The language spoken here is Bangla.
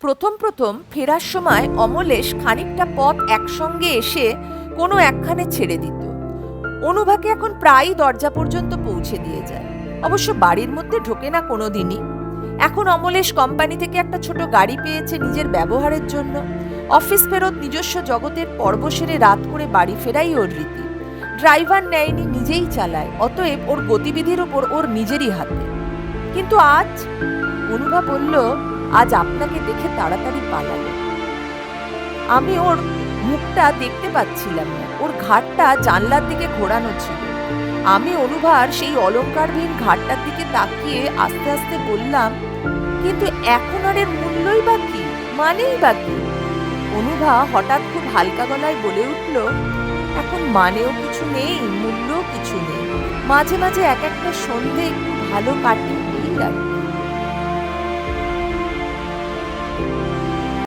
প্রথম প্রথম ফেরার সময় অমলেশ খানিকটা পথ একসঙ্গে এসে কোনো একখানে ছেড়ে দিত। অনুভাকে এখন প্রায়ই দরজা পর্যন্ত পৌঁছে দিয়ে যায়। অবশ্য বাড়ির মধ্যে ঢোকে না কোনোদিনই। এখন অমলেশ কোম্পানি থেকে একটা ছোট গাড়ি পেয়েছে নিজের ব্যবহারের জন্য। অফিস ফেরত নিজস্ব জগতের পর্ব সেরে রাত করে বাড়ি ফেরাই ওর রীতি। ড্রাইভার নেয়নি, নিজেই চালায়, অতএব ওর গতিবিধির ওপর ওর নিজেরই হাতে। কিন্তু আজ অনুভা বলল, আজ আপনাকে দেখে তাড়াতাড়ি পালালো। আমি ওর মুখটা দেখতে পাচ্ছিলাম না, ওর ঘাটটা জানলার দিকে ঘোরানো ছিল। আমি অনুভার সেই অলংকারবিহীন ঘাটটার দিকে তাকিয়ে আস্তে আস্তে বললাম, কিন্তু এখন আর এর মূল্যই বা কি, মানেই বা কি? অনুভা হঠাৎ খুব হালকা গলায় বলে উঠল, এখন মানেও কিছু নেই, মূল্যও কিছু নেই। মাঝে মাঝে এক একটা সন্ধে একটু ভালো কাটে, এই আর কি।